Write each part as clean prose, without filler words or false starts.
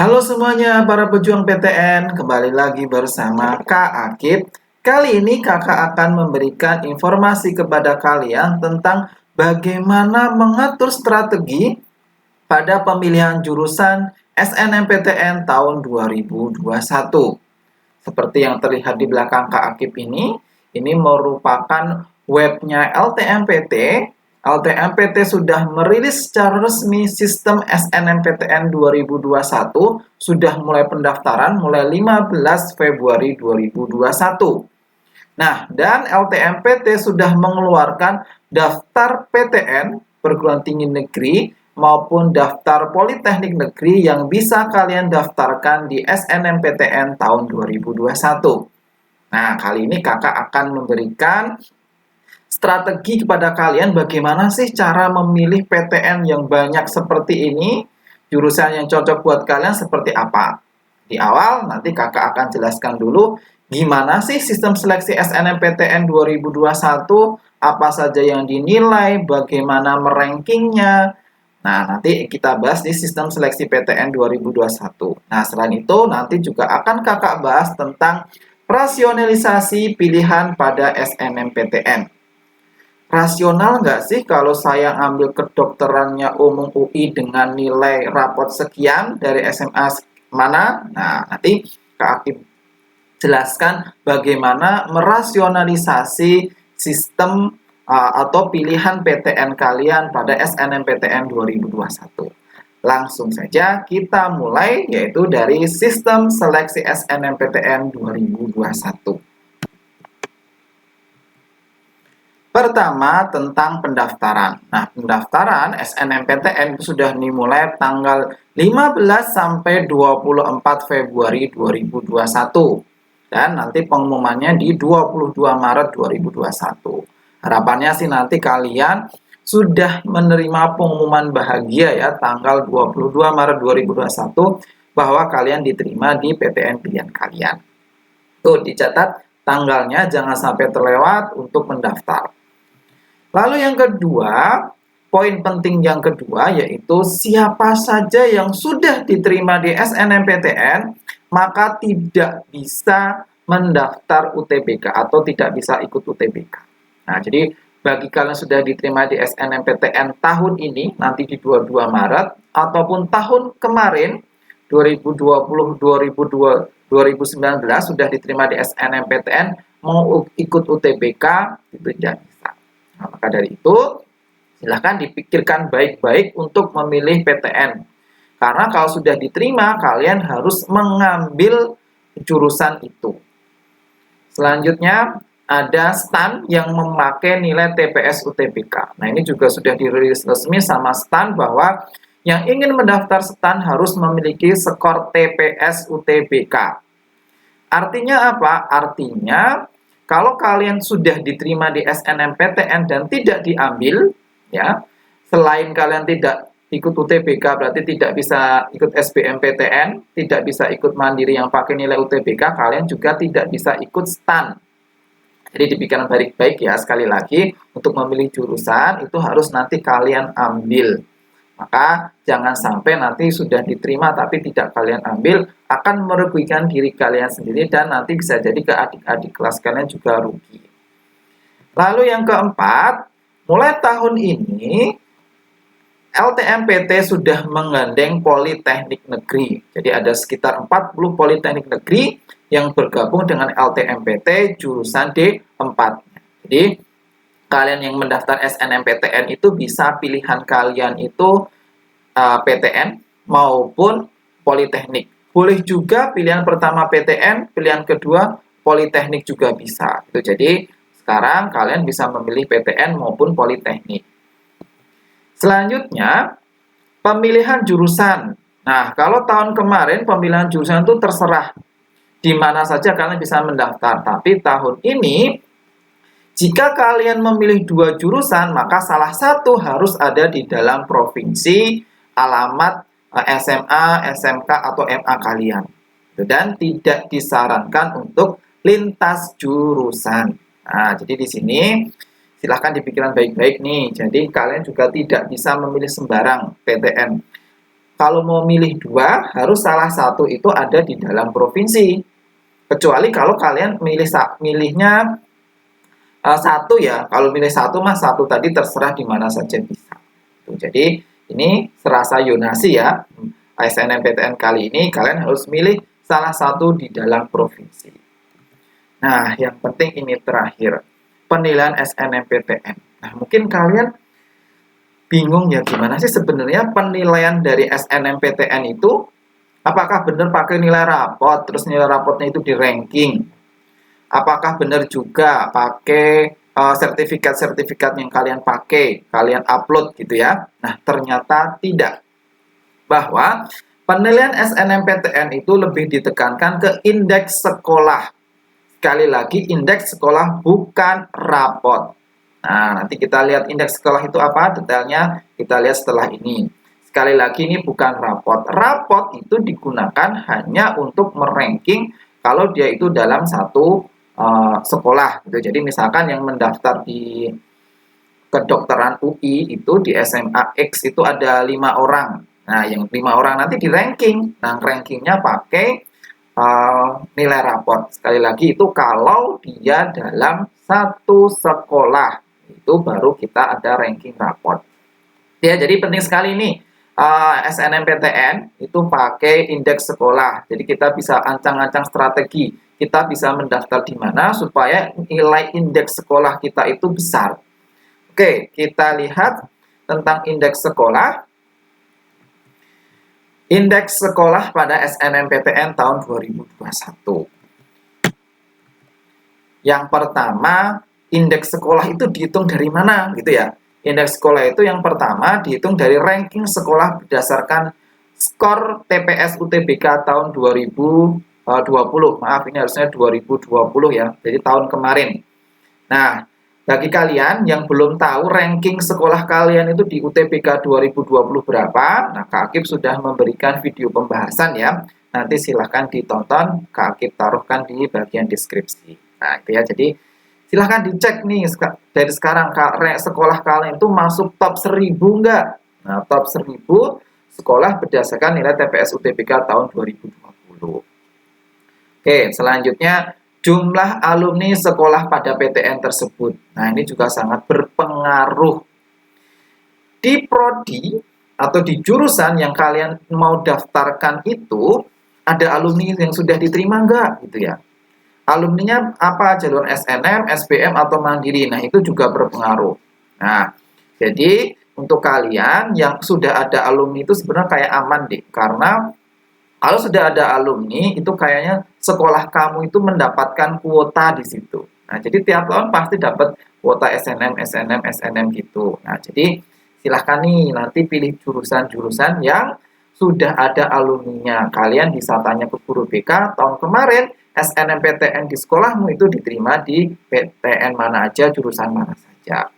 Halo semuanya para pejuang PTN, kembali lagi bersama Kak Akib. Kali ini kakak akan memberikan informasi kepada kalian tentang bagaimana mengatur strategi pada pemilihan jurusan SNMPTN tahun 2021. Seperti yang terlihat di belakang Kak Akib ini merupakan webnya LTMPT. LTMPT sudah merilis secara resmi sistem SNMPTN 2021, sudah mulai pendaftaran mulai 15 Februari 2021. Nah, dan LTMPT sudah mengeluarkan daftar PTN perguruan tinggi negeri maupun daftar politeknik negeri yang bisa kalian daftarkan di SNMPTN tahun 2021. Nah, kali ini kakak akan memberikan strategi kepada kalian bagaimana sih cara memilih PTN yang banyak seperti ini, jurusan yang cocok buat kalian seperti apa. Di awal nanti kakak akan jelaskan dulu gimana sih sistem seleksi SNMPTN 2021, apa saja yang dinilai, bagaimana merankingnya. Nah, nanti kita bahas di sistem seleksi PTN 2021. Nah, selain itu nanti juga akan kakak bahas tentang rasionalisasi pilihan pada SNMPTN. Rasional nggak sih kalau saya ambil kedokterannya umum UI dengan nilai rapot sekian dari SMA mana? Nah, nanti Kak Akib jelaskan bagaimana merasionalisasi sistem atau pilihan PTN kalian pada SNMPTN 2021. Langsung saja kita mulai, yaitu dari sistem seleksi SNMPTN 2021. Pertama, tentang pendaftaran. Nah, pendaftaran SNMPTN sudah dimulai tanggal 15 sampai 24 Februari 2021. Dan nanti pengumumannya di 22 Maret 2021. Harapannya sih nanti kalian sudah menerima pengumuman bahagia ya tanggal 22 Maret 2021 bahwa kalian diterima di PTN pilihan kalian. Tuh dicatat tanggalnya, jangan sampai terlewat untuk mendaftar. Lalu yang kedua, poin penting yang kedua yaitu siapa saja yang sudah diterima di SNMPTN maka tidak bisa mendaftar UTBK atau tidak bisa ikut UTBK. Nah, jadi bagi kalian sudah diterima di SNMPTN tahun ini, nanti di 22 Maret, ataupun tahun kemarin, 2020-2019 sudah diterima di SNMPTN, mau ikut UTBK, itu tidak bisa. Nah, maka dari itu, silahkan dipikirkan baik-baik untuk memilih PTN. Karena kalau sudah diterima, kalian harus mengambil jurusan itu. Selanjutnya, ada STAN yang memakai nilai TPS UTBK. Nah, ini juga sudah dirilis resmi sama STAN bahwa yang ingin mendaftar STAN harus memiliki skor TPS UTBK. Artinya apa? Artinya kalau kalian sudah diterima di SNMPTN dan tidak diambil, ya, selain kalian tidak ikut UTBK, berarti tidak bisa ikut SBMPTN, tidak bisa ikut mandiri yang pakai nilai UTBK, kalian juga tidak bisa ikut STAN. Jadi dipikirkan baik-baik ya, sekali lagi, untuk memilih jurusan itu harus nanti kalian ambil. Maka jangan sampai nanti sudah diterima tapi tidak kalian ambil, akan merugikan diri kalian sendiri dan nanti bisa jadi ke adik-adik kelas kalian juga rugi. Lalu yang keempat, mulai tahun ini LTMPT sudah menggandeng politeknik negeri. Jadi ada sekitar 40 politeknik negeri yang bergabung dengan LTMPT jurusan D4. Jadi kalian yang mendaftar SNMPTN itu bisa pilihan kalian itu PTN maupun politeknik. Boleh juga pilihan pertama PTN, pilihan kedua politeknik juga bisa. Jadi sekarang kalian bisa memilih PTN maupun politeknik. Selanjutnya, pemilihan jurusan. Nah, kalau tahun kemarin pemilihan jurusan itu terserah di mana saja kalian bisa mendaftar. Tapi tahun ini jika kalian memilih dua jurusan, maka salah satu harus ada di dalam provinsi, alamat SMA, SMK, atau MA kalian. Dan tidak disarankan untuk lintas jurusan. Nah, jadi di sini silahkan dipikirkan baik-baik nih. Jadi kalian juga tidak bisa memilih sembarang PTN. kalau mau milih dua, harus salah satu itu ada di dalam provinsi. Kecuali kalau kalian milihnya satu ya, kalau milih satu mah satu tadi terserah di mana saja bisa. Jadi ini serasa yonasi ya, SNMPTN kali ini kalian harus milih salah satu di dalam provinsi. Nah, yang penting ini terakhir, penilaian SNMPTN. Nah, mungkin kalian bingung ya gimana sih sebenarnya penilaian dari SNMPTN itu, apakah benar pakai nilai rapot, terus nilai rapotnya itu di ranking? Apakah benar juga pakai sertifikat-sertifikat yang kalian pakai, kalian upload gitu ya? Nah, ternyata tidak. Bahwa penilaian SNMPTN itu lebih ditekankan ke indeks sekolah. Sekali lagi, indeks sekolah bukan rapot. Nah, nanti kita lihat indeks sekolah itu apa, detailnya kita lihat setelah ini. Sekali lagi, ini bukan rapot. Rapot itu digunakan hanya untuk meranking kalau dia itu dalam satu sekolah. Gitu. Jadi misalkan yang mendaftar di kedokteran UI itu di SMA X itu ada 5 orang. Nah, yang 5 orang nanti di ranking. Nah, rankingnya pakai nilai rapot. Sekali lagi itu kalau dia dalam satu sekolah. Itu baru kita ada ranking rapot. Ya, jadi penting sekali nih SNMPTN itu pakai indeks sekolah. Jadi kita bisa ancang-ancang strategi. Kita bisa mendaftar di mana supaya nilai indeks sekolah kita itu besar. Oke, kita lihat tentang indeks sekolah. Indeks sekolah pada SNMPTN tahun 2021. Yang pertama, indeks sekolah itu dihitung dari mana gitu ya. Indeks sekolah itu yang pertama dihitung dari ranking sekolah berdasarkan skor TPS UTBK tahun 2020. Maaf, ini harusnya 2020 ya. Jadi tahun kemarin. Nah, bagi kalian yang belum tahu ranking sekolah kalian itu di UTBK 2020 berapa, nah Kak Akib sudah memberikan video pembahasan ya. Nanti silahkan ditonton, Kak Akib taruhkan di bagian deskripsi. Nah, itu ya. Jadi silahkan dicek nih dari sekarang sekolah kalian itu masuk top 1000 enggak? Nah, top 1000 sekolah berdasarkan nilai TPS UTBK tahun 2020. Oke, selanjutnya jumlah alumni sekolah pada PTN tersebut. Nah, ini juga sangat berpengaruh. Di prodi atau di jurusan yang kalian mau daftarkan itu, ada alumni yang sudah diterima enggak gitu ya. Alumninya apa? Jalur SNM, SBM, atau Mandiri. Nah, itu juga berpengaruh. Nah, jadi untuk kalian yang sudah ada alumni itu sebenarnya kayak aman deh. Karena kalau sudah ada alumni, itu kayaknya sekolah kamu itu mendapatkan kuota di situ. Nah, jadi tiap tahun pasti dapat kuota SNM, SNM, SNM gitu. Nah, jadi silahkan nih nanti pilih jurusan-jurusan yang sudah ada alumninya. Kalian bisa tanya ke guru BK tahun kemarin, SNMPTN di sekolahmu itu diterima di PTN mana aja, jurusan mana saja.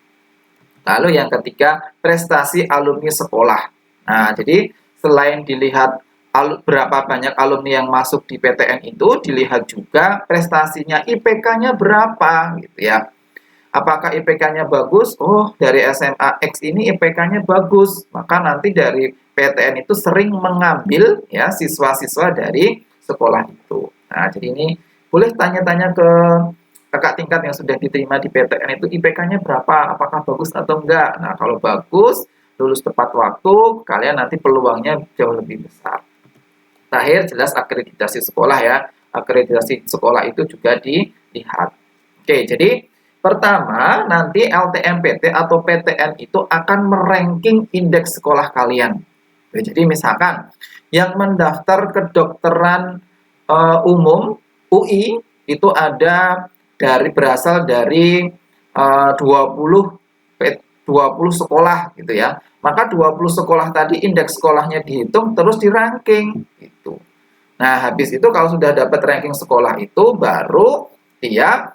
Lalu yang ketiga, prestasi alumni sekolah. Nah, jadi selain dilihat berapa banyak alumni yang masuk di PTN itu, dilihat juga prestasinya, IPK-nya berapa gitu ya. Apakah IPK-nya bagus? Oh, dari SMA X ini IPK-nya bagus. Maka nanti dari PTN itu sering mengambil ya siswa-siswa dari sekolah itu. Nah, jadi ini boleh tanya-tanya ke kakak tingkat yang sudah diterima di PTN itu IPK-nya berapa, apakah bagus atau enggak. Nah, kalau bagus, lulus tepat waktu, kalian nanti peluangnya jauh lebih besar. Terakhir, jelas akreditasi sekolah ya. Akreditasi sekolah itu juga dilihat. Oke, jadi pertama, nanti LTMPT atau PTN itu akan meranking indeks sekolah kalian. Oke, jadi misalkan yang mendaftar kedokteran umum UI itu ada berasal dari 20 sekolah gitu ya. Maka 20 sekolah tadi indeks sekolahnya dihitung terus di-ranking gitu. Nah, habis itu kalau sudah dapat ranking sekolah itu baru dia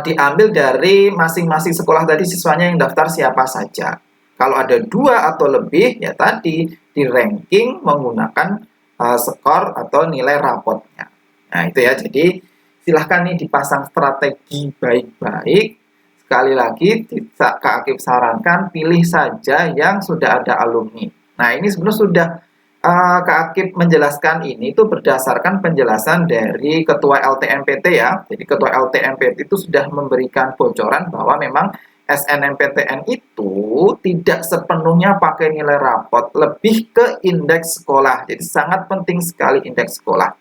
diambil dari masing-masing sekolah tadi siswanya yang daftar siapa saja. Kalau ada 2 atau lebih ya tadi di-ranking menggunakan skor atau nilai rapotnya. Nah, itu ya. Jadi silahkan nih dipasang strategi baik-baik. Sekali lagi, Kak Akib sarankan pilih saja yang sudah ada alumni. Nah, ini sebenarnya sudah Kak Akib menjelaskan ini itu berdasarkan penjelasan dari Ketua LTMPT ya. Jadi Ketua LTMPT itu sudah memberikan bocoran bahwa memang SNMPTN itu tidak sepenuhnya pakai nilai rapot, lebih ke indeks sekolah. Jadi sangat penting sekali indeks sekolah.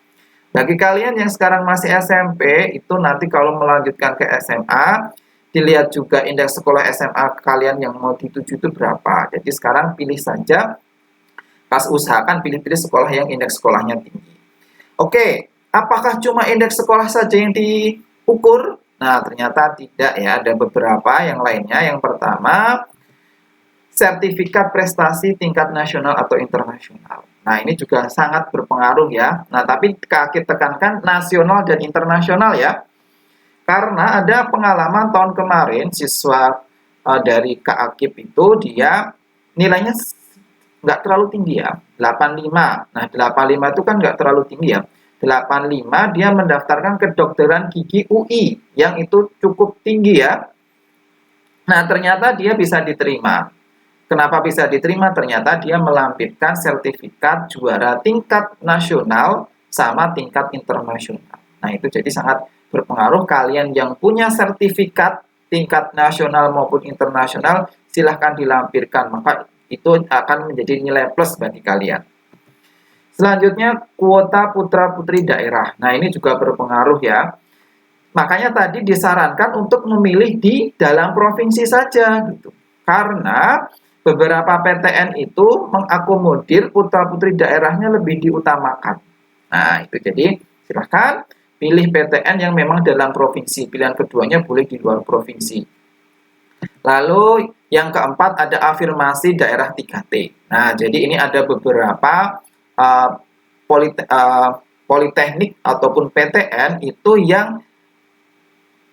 Bagi kalian yang sekarang masih SMP, itu nanti kalau melanjutkan ke SMA, dilihat juga indeks sekolah SMA kalian yang mau dituju itu berapa. Jadi sekarang pilih saja, pas usahakan pilih-pilih sekolah yang indeks sekolahnya tinggi. Oke, apakah cuma indeks sekolah saja yang diukur? Nah, ternyata tidak ya, ada beberapa yang lainnya. Yang pertama, sertifikat prestasi tingkat nasional atau internasional. Nah, ini juga sangat berpengaruh ya. Nah, tapi Kak Akib tekankan nasional dan internasional ya. Karena ada pengalaman tahun kemarin, siswa dari Kak Akib itu dia nilainya nggak terlalu tinggi ya, 85. Nah, 85 itu kan nggak terlalu tinggi ya. 85 dia mendaftarkan kedokteran gigi UI yang itu cukup tinggi ya. Nah, ternyata dia bisa diterima. Kenapa bisa diterima? Ternyata dia melampirkan sertifikat juara tingkat nasional sama tingkat internasional. Nah, itu jadi sangat berpengaruh. Kalian yang punya sertifikat tingkat nasional maupun internasional, silahkan dilampirkan. Maka itu akan menjadi nilai plus bagi kalian. Selanjutnya, kuota putra-putri daerah. Nah, ini juga berpengaruh ya. Makanya tadi disarankan untuk memilih di dalam provinsi saja gitu. Karena beberapa PTN itu mengakomodir putra-putri daerahnya lebih diutamakan. Nah, itu jadi silahkan pilih PTN yang memang dalam provinsi. Pilihan keduanya boleh di luar provinsi. Lalu yang keempat ada afirmasi daerah 3T. Nah, jadi ini ada beberapa politeknik ataupun PTN itu yang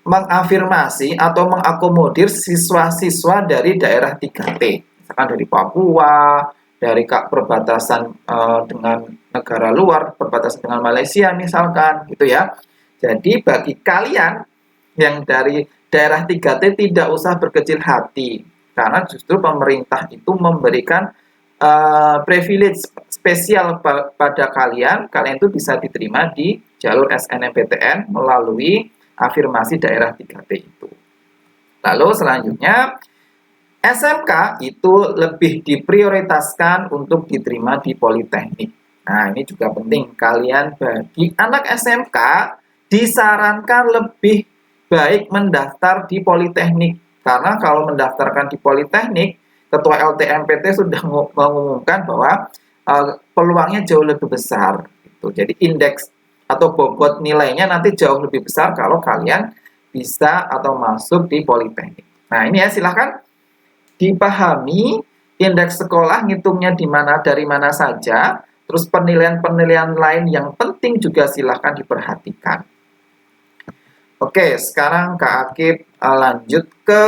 mengafirmasi atau mengakomodir siswa-siswa dari daerah 3T. Misalkan dari Papua, dari perbatasan dengan negara luar, perbatasan dengan Malaysia misalkan, gitu ya. Jadi bagi kalian yang dari daerah 3T tidak usah berkecil hati, karena justru pemerintah itu memberikan privilege spesial pada kalian itu bisa diterima di jalur SNMPTN melalui afirmasi daerah 3T itu. Lalu selanjutnya, SMK itu lebih diprioritaskan untuk diterima di Politeknik. Nah, ini juga penting. Kalian bagi anak SMK disarankan lebih baik mendaftar di Politeknik. Karena kalau mendaftarkan di Politeknik, Ketua LTMPT sudah mengumumkan bahwa peluangnya jauh lebih besar. Gitu. Jadi indeks atau bobot nilainya nanti jauh lebih besar kalau kalian bisa atau masuk di Politeknik. Nah, ini ya silahkan dipahami indeks sekolah ngitungnya di mana dari mana saja, terus penilaian-penilaian lain yang penting juga silahkan diperhatikan. Oke, sekarang Kak Akib lanjut ke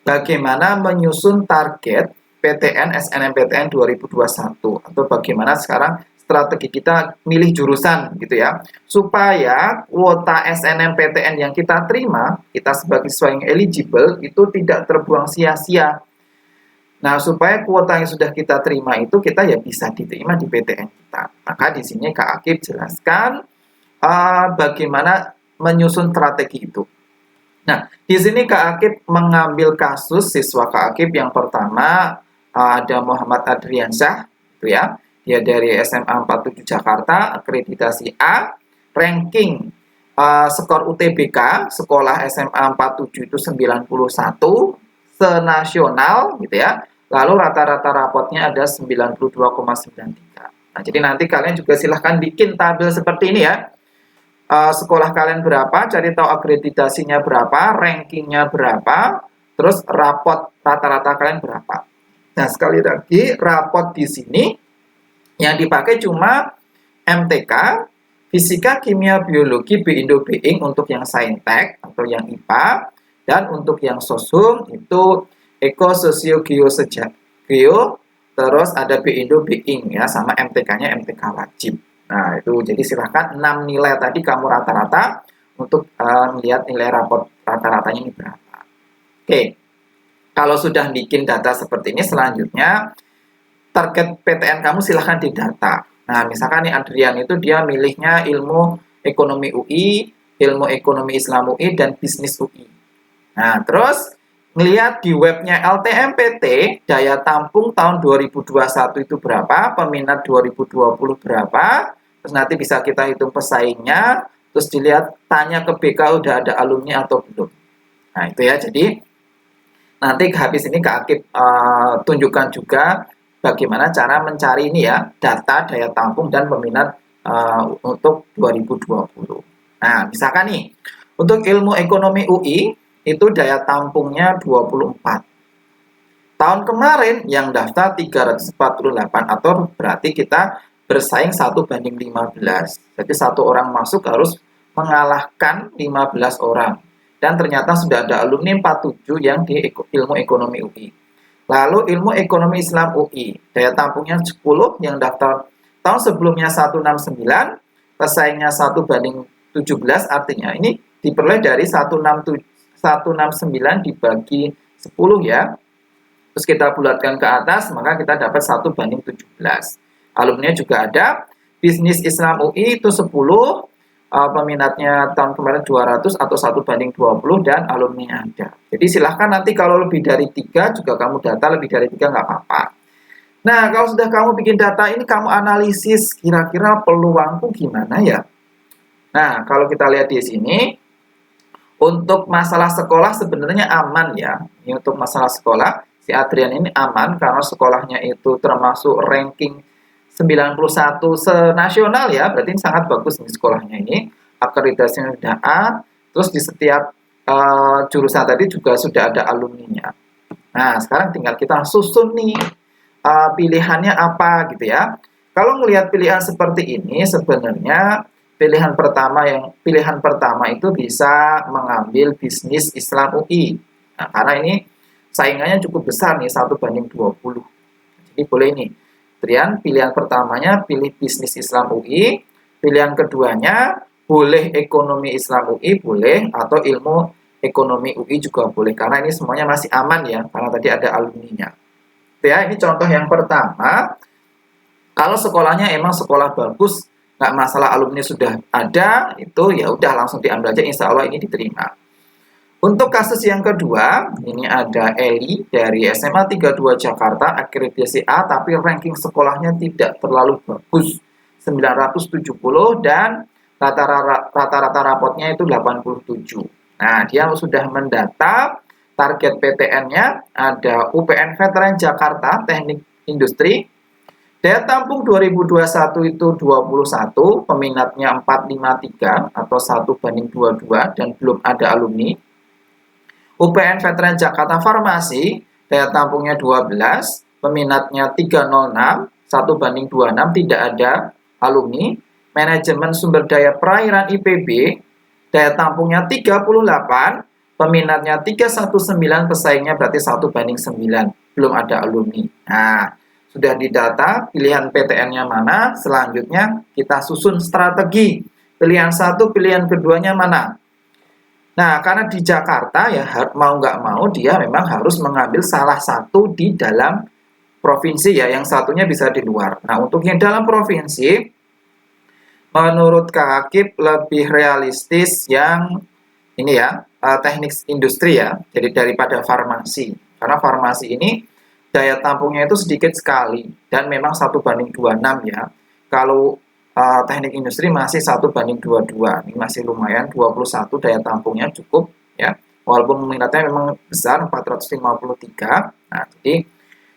bagaimana menyusun target PTN SNMPTN 2021 atau bagaimana sekarang strategi kita milih jurusan gitu ya, supaya kuota SNMPTN yang kita terima, kita sebagai siswa yang eligible itu tidak terbuang sia-sia. Nah, supaya kuota yang sudah kita terima itu kita ya bisa diterima di PTN kita. Maka di sini Kak Akib jelaskan bagaimana menyusun strategi itu. Nah, di sini Kak Akib mengambil kasus siswa Kak Akib yang pertama ada Muhammad Adriansyah, gitu ya. Dia dari SMA 47 Jakarta, akreditasi A, ranking skor UTBK, sekolah SMA 47 itu 91, senasional, gitu ya. Lalu rata-rata rapotnya ada 92,93. Nah, jadi nanti kalian juga silahkan bikin tabel seperti ini ya. Sekolah kalian berapa, cari tahu akreditasinya berapa, rankingnya berapa, terus rapot rata-rata kalian berapa. Nah, sekali lagi, rapot di sini yang dipakai cuma MTK, Fisika, Kimia, Biologi, B-Indo, B-Ing untuk yang Saintek atau yang IPA, dan untuk yang Sosum itu Eko, Sosio, Geo, Geo, terus ada B-Indo, B-Ing ya, sama MTK-nya MTK wajib. Nah, itu jadi silahkan 6 nilai tadi kamu rata-rata untuk melihat nilai rapot rata-ratanya ini berapa. Oke, kalau sudah bikin data seperti ini, selanjutnya target PTN kamu silahkan didata. Nah, misalkan nih Adrian itu dia milihnya ilmu ekonomi UI, ilmu ekonomi Islam UI, dan bisnis UI. Nah, terus ngelihat di webnya LTMPT, daya tampung tahun 2021 itu berapa, peminat 2020 berapa, terus nanti bisa kita hitung pesaingnya, terus dilihat tanya ke BK udah ada alumni atau belum. Nah, itu ya, jadi nanti habis ini Kak Akib tunjukkan juga bagaimana cara mencari ini ya, data daya tampung dan peminat untuk 2020. Nah, misalkan nih, untuk ilmu ekonomi UI, itu daya tampungnya 24. Tahun kemarin yang daftar 348, atau berarti kita bersaing 1:15. Jadi satu orang masuk harus mengalahkan 15 orang. Dan ternyata sudah ada alumni 47 yang di ilmu ekonomi UI. Lalu ilmu ekonomi Islam UI, daya tampungnya 10, yang daftar tahun sebelumnya 169, pesaingnya 1:17, artinya ini diperoleh dari 169 dibagi 10 ya. Terus kita bulatkan ke atas, maka kita dapat 1:17. Alumni juga ada. Bisnis Islam UI itu 10, peminatnya tahun kemarin 200 atau 1:20, dan alumni ada. Jadi silahkan nanti kalau lebih dari 3 juga kamu data, lebih dari 3 nggak apa-apa. Nah, kalau sudah kamu bikin data ini, kamu analisis kira-kira peluangku gimana ya. Nah, kalau kita lihat di sini, untuk masalah sekolah sebenarnya aman ya. Ini untuk masalah sekolah, si Adrian ini aman karena sekolahnya itu termasuk ranking 91 senasional ya, berarti sangat bagus nih sekolahnya ini. Akreditasinya sudah A, terus di setiap jurusan tadi juga sudah ada alumninya. Nah, sekarang tinggal kita susun nih pilihannya apa gitu ya. Kalau melihat pilihan seperti ini, sebenarnya pilihan pertama itu bisa mengambil bisnis Islam UI. Nah, karena ini saingannya cukup besar nih, 1:20. Jadi boleh nih, pilihan pertamanya pilih bisnis Islam UI, pilihan keduanya boleh ekonomi Islam UI boleh, atau ilmu ekonomi UI juga boleh, karena ini semuanya masih aman ya, karena tadi ada alumninya. Ya, ini contoh yang pertama. Kalau sekolahnya emang sekolah bagus, nggak masalah, alumni sudah ada, itu ya udah langsung diambil aja, insya Allah ini diterima. Untuk kasus yang kedua, ini ada Eli dari SMA 32 Jakarta, akreditasi A, tapi ranking sekolahnya tidak terlalu bagus, 970, dan rata-rata rapotnya itu 87. Nah, dia sudah mendata, target PTN-nya ada UPN Veteran Jakarta, Teknik Industri. Daya tampung 2021 itu 21, peminatnya 453 atau 1:22, dan belum ada alumni. UPN Veteran Jakarta Farmasi, daya tampungnya 12, peminatnya 306, 1:26, tidak ada alumni. Manajemen Sumber Daya Perairan IPB, daya tampungnya 38, peminatnya 319, pesaingnya berarti 1:9, belum ada alumni. Nah, sudah didata pilihan PTN-nya mana, selanjutnya kita susun strategi. Pilihan satu, pilihan keduanya mana. Nah, karena di Jakarta ya, mau nggak mau dia memang harus mengambil salah satu di dalam provinsi ya, yang satunya bisa di luar. Nah, untuk yang dalam provinsi, menurut Kak Akib lebih realistis yang ini ya, teknik industri ya, jadi daripada farmasi. Karena farmasi ini daya tampungnya itu sedikit sekali, dan memang 1:26 ya. Kalau teknik industri masih 1:22, ini masih lumayan, 21 daya tampungnya cukup ya. Walaupun minatnya memang besar, 453. Nah, jadi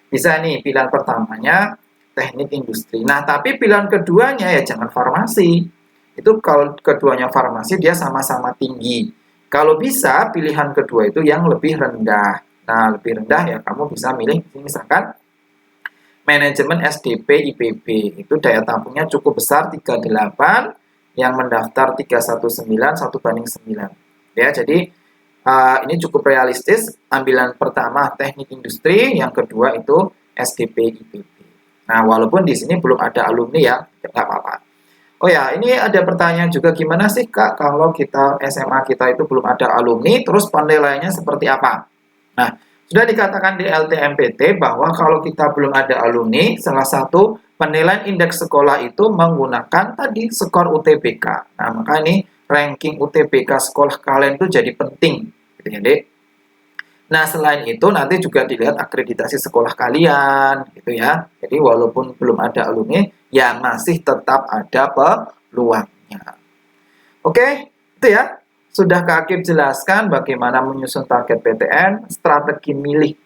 bisa nih pilihan pertamanya teknik industri. Nah, tapi pilihan keduanya ya jangan farmasi. Itu kalau keduanya farmasi dia sama-sama tinggi. Kalau bisa pilihan kedua itu yang lebih rendah. Nah, lebih rendah ya kamu bisa milih misalkan manajemen SDP IPB, itu daya tampungnya cukup besar, 38, yang mendaftar 319, 1:9. Ya, jadi ini cukup realistis. Ambilan pertama teknik industri, yang kedua itu SDP IPB. Nah, walaupun di sini belum ada alumni ya, nggak apa-apa. Oh ya, ini ada pertanyaan juga, gimana sih Kak kalau kita SMA kita itu belum ada alumni, terus penilaiannya seperti apa? Nah, Sudah dikatakan di LTMPT bahwa kalau kita belum ada alumni, salah satu penilaian indeks sekolah itu menggunakan tadi skor UTBK. Nah, maka ini ranking UTBK sekolah kalian itu jadi penting, gitu ya, Dek. Nah, selain itu nanti juga dilihat akreditasi sekolah kalian, gitu ya. Jadi walaupun belum ada alumni, ya masih tetap ada peluangnya. Oke, itu ya. Sudah Kak Akib jelaskan bagaimana menyusun target PTN, strategi milih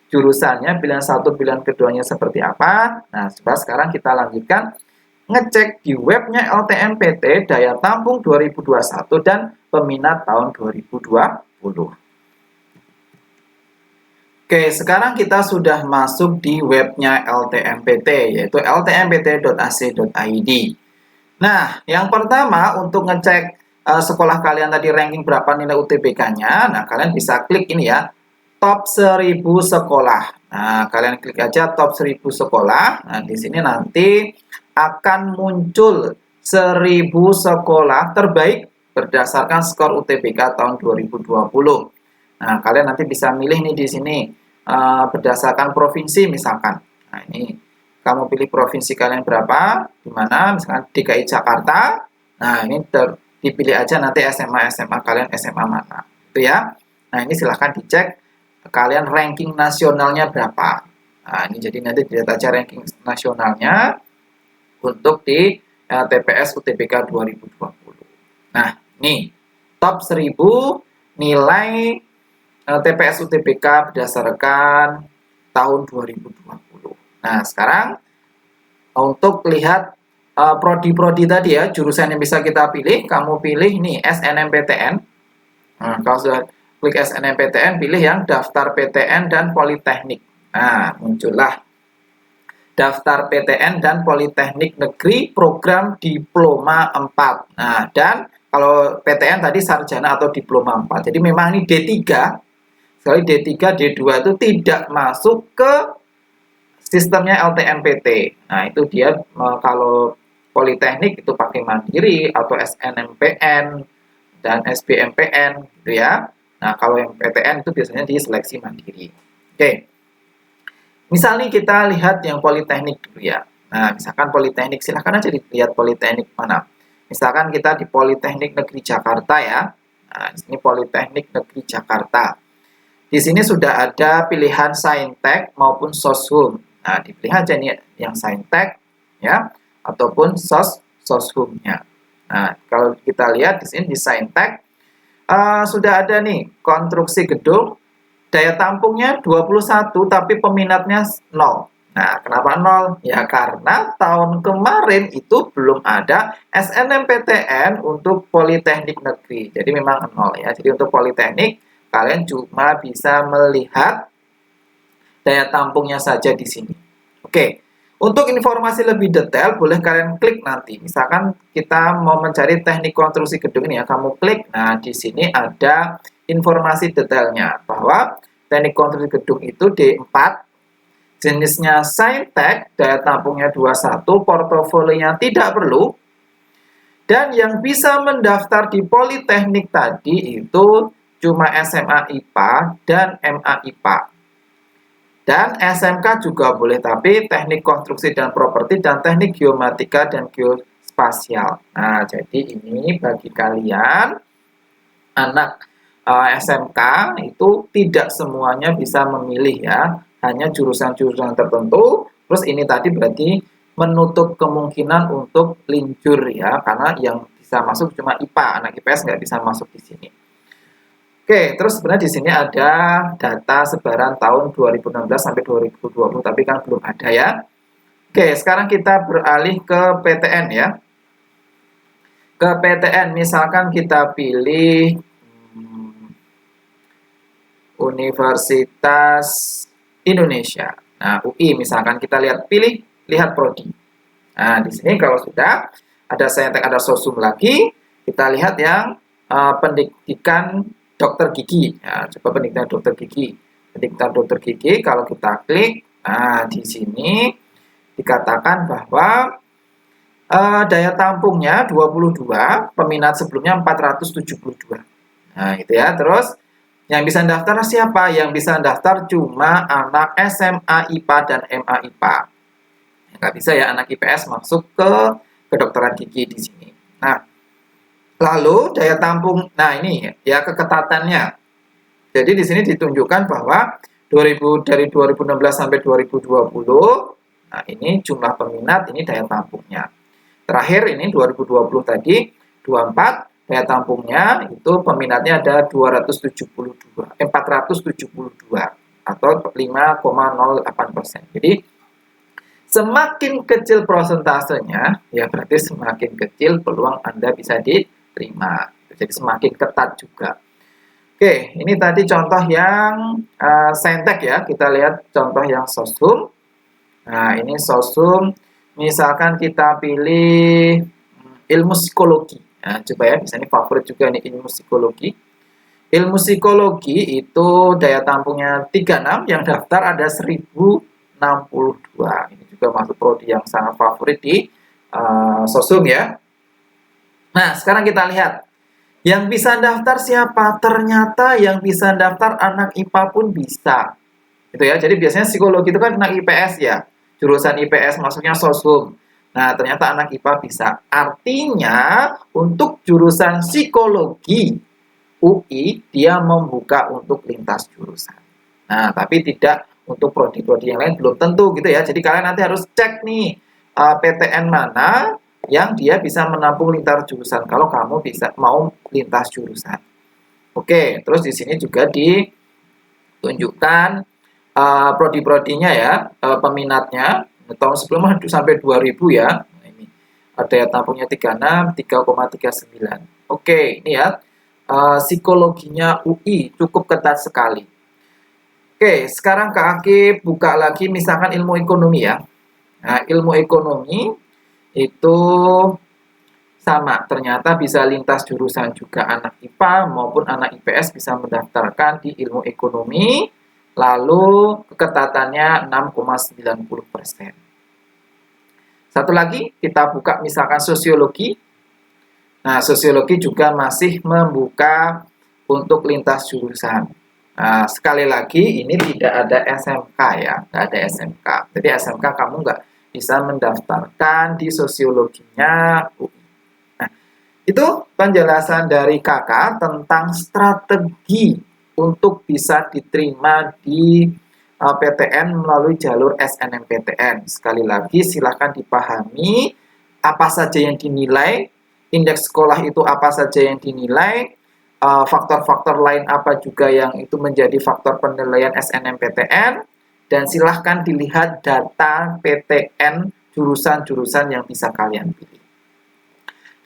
jurusannya, pilihan satu, pilihan keduanya seperti apa. Nah, coba sekarang kita lanjutkan ngecek di webnya LTMPT daya tampung 2021 dan peminat tahun 2020. Oke, sekarang kita sudah masuk di webnya LTMPT, yaitu ltmpt.ac.id. Nah, yang pertama untuk ngecek sekolah kalian tadi ranking berapa nilai UTBK-nya, nah kalian bisa klik ini ya, top 1000 sekolah. Nah, kalian klik aja top 1000 sekolah. Nah, di sini nanti akan muncul 1000 sekolah terbaik berdasarkan skor UTBK tahun 2020. Nah, kalian nanti bisa milih nih di sini berdasarkan provinsi misalkan. Nah, ini kamu pilih provinsi kalian berapa, di mana misalkan DKI Jakarta. Nah, ini dipilih aja nanti SMA kalian SMA mana. Itu ya. Nah, ini silahkan dicek kalian ranking nasionalnya berapa. Nah, ini jadi nanti dilihat aja ranking nasionalnya untuk di TPS UTBK 2020. Nah, ini top 1000 nilai TPS UTBK berdasarkan tahun 2020. Nah, sekarang untuk lihat prodi-prodi tadi ya, jurusan yang bisa kita pilih, kamu pilih nih SNMPTN. Nah, kalau sudah klik SNMPTN, pilih yang daftar PTN dan Politeknik. Nah, muncullah daftar PTN dan Politeknik Negeri program Diploma 4. Nah, dan kalau PTN tadi sarjana atau Diploma 4. Jadi memang ini D3. Sekali D3, D2 itu tidak masuk ke sistemnya LTMPT. Nah, itu dia kalau Politeknik itu pakai mandiri atau SNMPN dan SBMPN gitu ya. Nah, kalau yang PTN itu biasanya diseleksi mandiri. Oke. Misalnya kita lihat yang Politeknik dulu ya. Nah, misalkan Politeknik, silahkan aja dilihat Politeknik mana. Misalkan kita di Politeknik Negeri Jakarta ya. Nah, di sini Politeknik Negeri Jakarta. Di sini sudah ada pilihan Saintek maupun Soshum. Nah, dipilih aja nih yang Saintek ya ataupun Soshumnya. Nah, kalau kita lihat di sini di Saintek sudah ada nih konstruksi gedung, daya tampungnya 21 tapi peminatnya 0. Nah, kenapa 0? Ya karena tahun kemarin itu belum ada SNMPTN untuk Politeknik Negeri. Jadi memang 0 ya. Jadi untuk Politeknik kalian cuma bisa melihat daya tampungnya saja di sini. Oke, untuk informasi lebih detail boleh kalian klik nanti. Misalkan kita mau mencari teknik konstruksi gedung ini ya, kamu klik. Nah, di sini ada informasi detailnya bahwa teknik konstruksi gedung itu D4, jenisnya Saintek, daya tampungnya 21, portofolionya tidak perlu. Dan yang bisa mendaftar di Politeknik tadi itu cuma SMA IPA dan MA IPA. Dan SMK juga boleh, tapi teknik konstruksi dan properti dan teknik geomatika dan geospasial. Nah, jadi ini bagi kalian anak SMK itu tidak semuanya bisa memilih ya, hanya jurusan-jurusan tertentu. Terus ini tadi berarti menutup kemungkinan untuk linjur ya, karena yang bisa masuk cuma IPA, anak IPS nggak bisa masuk di sini. Oke, terus sebenarnya di sini ada data sebaran tahun 2016 sampai 2020, tapi kan belum ada ya. Oke, sekarang kita beralih ke PTN ya. Ke PTN, misalkan kita pilih Universitas Indonesia. Nah, UI misalkan kita lihat prodi. Nah, di sini kalau sudah ada Saintek, ada Sosum lagi, kita lihat yang pendidikan dokter gigi. Ya, coba pendidikan dokter gigi. Pendidikan dokter gigi kalau kita klik, nah di sini dikatakan bahwa daya tampungnya 22, peminat sebelumnya 472. Nah, gitu ya. Terus Yang bisa daftar siapa? Yang bisa daftar cuma anak SMA IPA dan MA IPA. Nggak bisa ya anak IPS masuk ke kedokteran gigi di sini. Nah, lalu daya tampung, nah ini ya keketatannya. Jadi di sini ditunjukkan bahwa dari 2016 sampai 2020, nah ini jumlah peminat, ini daya tampungnya. Terakhir ini 2020 tadi, 24, daya tampungnya itu peminatnya ada 472 atau 5,08%. Jadi semakin kecil prosentasenya, ya berarti semakin kecil peluang Anda bisa diterima. Jadi semakin ketat juga. Oke, ini tadi contoh yang saintek ya. Kita lihat contoh yang sosum. Nah, ini sosum. Misalkan kita pilih ilmu psikologi. Nah, coba ya, misalnya favorit juga nih ilmu psikologi. Ilmu psikologi itu daya tampungnya 36, yang daftar ada 1062. Ini juga masuk prodi yang sangat favorit di sosum ya. Nah, sekarang kita lihat. Yang bisa daftar siapa? Ternyata yang bisa daftar anak IPA pun bisa. Gitu ya. Jadi biasanya psikologi itu kan anak IPS ya. Jurusan IPS masuknya sosum. Nah, ternyata anak IPA bisa. Artinya, untuk jurusan psikologi UI, dia membuka untuk lintas jurusan. Nah, tapi tidak untuk prodi-prodi yang lain belum tentu gitu ya. Jadi kalian nanti harus cek nih PTN mana yang dia bisa menampung lintas jurusan. Kalau kamu bisa mau lintas jurusan. Oke, terus di sini juga ditunjukkan prodi-prodinya ya, peminatnya tahun sebelumnya sampai 2000 ya. Nah, ini daya tampungnya 36, 3,39. Oke, ini ya psikologinya UI cukup ketat sekali. Oke, sekarang Kak Akif buka lagi misalkan ilmu ekonomi ya. Nah, ilmu ekonomi itu sama, ternyata bisa lintas jurusan juga anak IPA maupun anak IPS bisa mendaftarkan di ilmu ekonomi. Lalu keketatannya 6,90%. Satu lagi kita buka misalkan sosiologi. Nah, sosiologi juga masih membuka untuk lintas jurusan. Nah, sekali lagi ini tidak ada SMK ya, nggak ada SMK. Jadi SMK kamu nggak bisa mendaftarkan di sosiologinya UI. Nah, itu penjelasan dari Kakak tentang strategi untuk bisa diterima di PTN melalui jalur SNMPTN. Sekali lagi silahkan dipahami apa saja yang dinilai, indeks sekolah itu apa saja yang dinilai, faktor-faktor lain apa juga yang itu menjadi faktor penilaian SNMPTN, dan silahkan dilihat data PTN jurusan-jurusan yang bisa kalian pilih.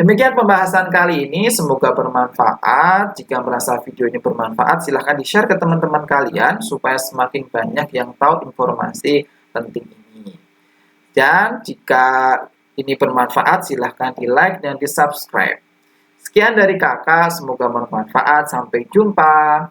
Demikian pembahasan kali ini, semoga bermanfaat. Jika merasa video ini bermanfaat, silahkan di-share ke teman-teman kalian supaya semakin banyak yang tahu informasi penting ini. Dan jika ini bermanfaat, silahkan di-like dan di-subscribe. Sekian dari Kakak, semoga bermanfaat. Sampai jumpa.